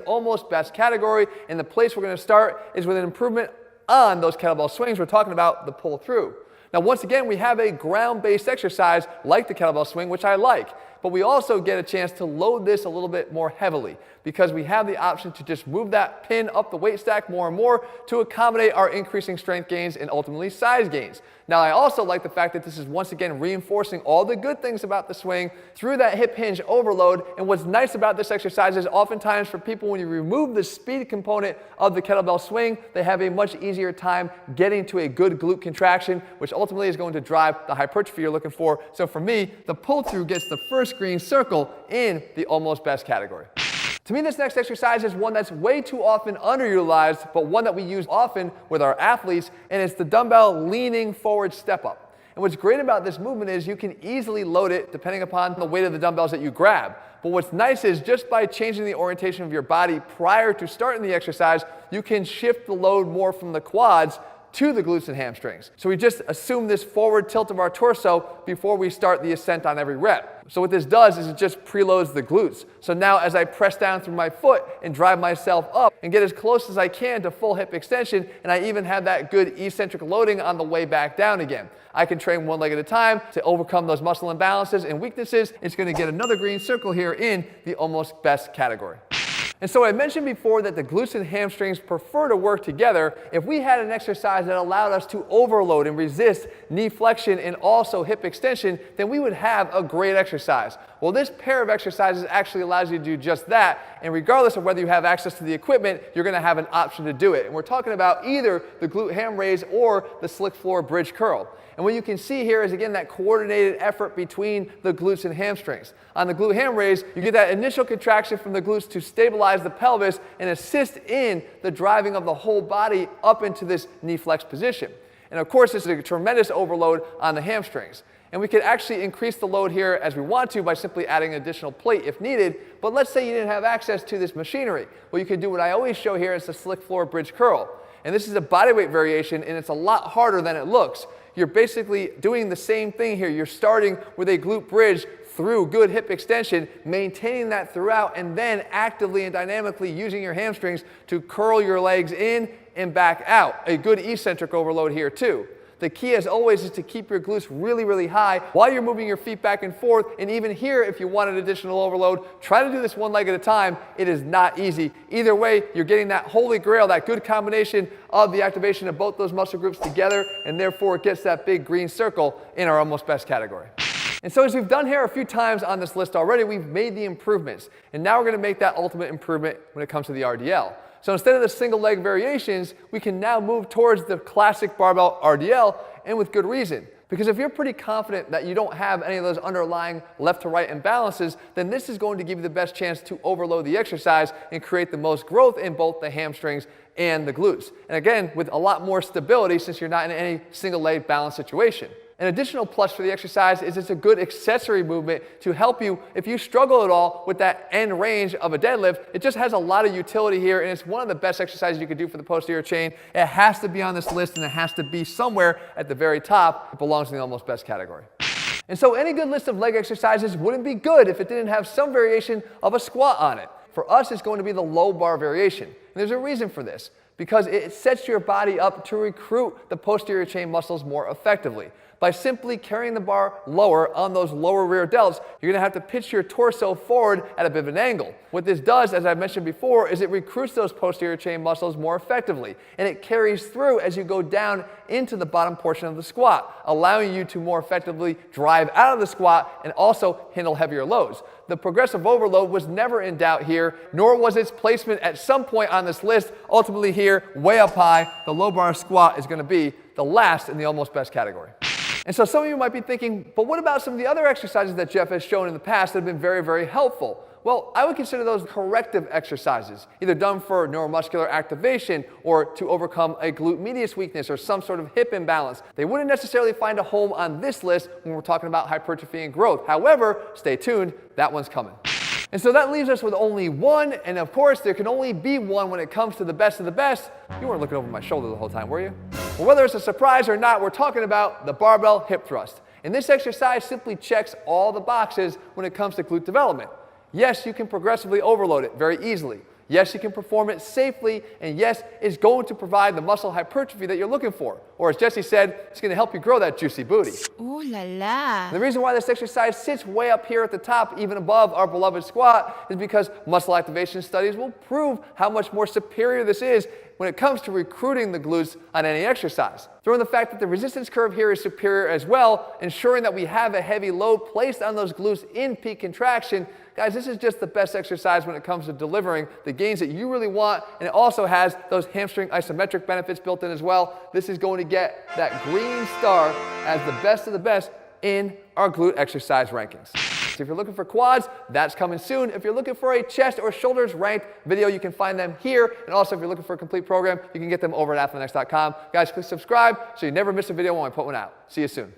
almost best category, and the place we're going to start is with an improvement on those kettlebell swings. We're talking about the pull through. Now, once again, we have a ground-based exercise like the kettlebell swing, which I like, but we also get a chance to load this a little bit more heavily because we have the option to just move that pin up the weight stack more and more to accommodate our increasing strength gains and ultimately size gains. Now, I also like the fact that this is once again reinforcing all the good things about the swing through that hip hinge overload. And what's nice about this exercise is oftentimes for people, when you remove the speed component of the kettlebell swing, they have a much easier time getting to a good glute contraction, which ultimately is going to drive the hypertrophy you're looking for. So for me, the pull through gets the first green circle in the almost best category. To me, this next exercise is one that's way too often underutilized, but one that we use often with our athletes, and it's the dumbbell leaning forward step up. And what's great about this movement is you can easily load it depending upon the weight of the dumbbells that you grab. But what's nice is just by changing the orientation of your body prior to starting the exercise, you can shift the load more from the quads to the glutes and hamstrings. So we just assume this forward tilt of our torso before we start the ascent on every rep. So what this does is it just preloads the glutes. So now as I press down through my foot and drive myself up and get as close as I can to full hip extension, and I even have that good eccentric loading on the way back down again. I can train one leg at a time to overcome those muscle imbalances and weaknesses. It's going to get another green circle here in the almost best category. And so I mentioned before that the glutes and hamstrings prefer to work together. If we had an exercise that allowed us to overload and resist knee flexion and also hip extension, then we would have a great exercise. Well, this pair of exercises actually allows you to do just that, and regardless of whether you have access to the equipment, you're going to have an option to do it. And we're talking about either the glute ham raise or the slick floor bridge curl. And what you can see here is, again, that coordinated effort between the glutes and hamstrings. On the glute ham raise, you get that initial contraction from the glutes to stabilize the pelvis and assist in the driving of the whole body up into this knee flex position. And of course, this is a tremendous overload on the hamstrings. And we could actually increase the load here as we want to by simply adding an additional plate if needed. But let's say you didn't have access to this machinery. Well, you could do what I always show here is the slick floor bridge curl. And this is a bodyweight variation, and it's a lot harder than it looks. You're basically doing the same thing here. You're starting with a glute bridge through good hip extension, maintaining that throughout, and then actively and dynamically using your hamstrings to curl your legs in and back out. A good eccentric overload here too. The key, as always, is to keep your glutes really, really high while you're moving your feet back and forth. And even here, if you want an additional overload, try to do this one leg at a time. It is not easy. Either way, you're getting that holy grail, that good combination of the activation of both those muscle groups together, and therefore it gets that big green circle in our almost best category. And so as we've done here a few times on this list already, we've made the improvements. And now we're going to make that ultimate improvement when it comes to the RDL. So instead of the single leg variations, we can now move towards the classic barbell RDL, and with good reason. Because if you're pretty confident that you don't have any of those underlying left to right imbalances, then this is going to give you the best chance to overload the exercise and create the most growth in both the hamstrings and the glutes. And again, with a lot more stability since you're not in any single leg balance situation. An additional plus for the exercise is it's a good accessory movement to help you if you struggle at all with that end range of a deadlift. It just has a lot of utility here, and it's one of the best exercises you can do for the posterior chain. It has to be on this list, and it has to be somewhere at the very top. It belongs in the almost best category. And so any good list of leg exercises wouldn't be good if it didn't have some variation of a squat on it. For us, it's going to be the low bar variation. And there's a reason for this, because it sets your body up to recruit the posterior chain muscles more effectively. By simply carrying the bar lower on those lower rear delts, you're going to have to pitch your torso forward at a bit of an angle. What this does, as I mentioned before, is it recruits those posterior chain muscles more effectively, and it carries through as you go down into the bottom portion of the squat, allowing you to more effectively drive out of the squat and also handle heavier loads. The progressive overload was never in doubt here, nor was its placement at some point on this list. Ultimately here, way up high, the low bar squat is going to be the last in the almost best category. And so some of you might be thinking, but what about some of the other exercises that Jeff has shown in the past that have been very, very helpful? Well, I would consider those corrective exercises, either done for neuromuscular activation or to overcome a glute medius weakness or some sort of hip imbalance. They wouldn't necessarily find a home on this list when we're talking about hypertrophy and growth. However, stay tuned, that one's coming. And so that leaves us with only one, and of course there can only be one when it comes to the best of the best. You weren't looking over my shoulder the whole time, were you? Well, whether it's a surprise or not, we're talking about the barbell hip thrust. And this exercise simply checks all the boxes when it comes to glute development. Yes, you can progressively overload it very easily. Yes, you can perform it safely, and yes, it's going to provide the muscle hypertrophy that you're looking for. Or as Jesse said, it's going to help you grow that juicy booty. Ooh la la. The reason why this exercise sits way up here at the top, even above our beloved squat, is because muscle activation studies will prove how much more superior this is when it comes to recruiting the glutes on any exercise. Throw in the fact that the resistance curve here is superior as well, ensuring that we have a heavy load placed on those glutes in peak contraction. Guys, this is just the best exercise when it comes to delivering the gains that you really want, and it also has those hamstring isometric benefits built in as well. This is going to get that green star as the best of the best in our glute exercise rankings. So if you're looking for quads, that's coming soon. If you're looking for a chest or shoulders ranked video, you can find them here. And also, if you're looking for a complete program, you can get them over at athleanx.com. Guys, click subscribe so you never miss a video when I put one out. See you soon.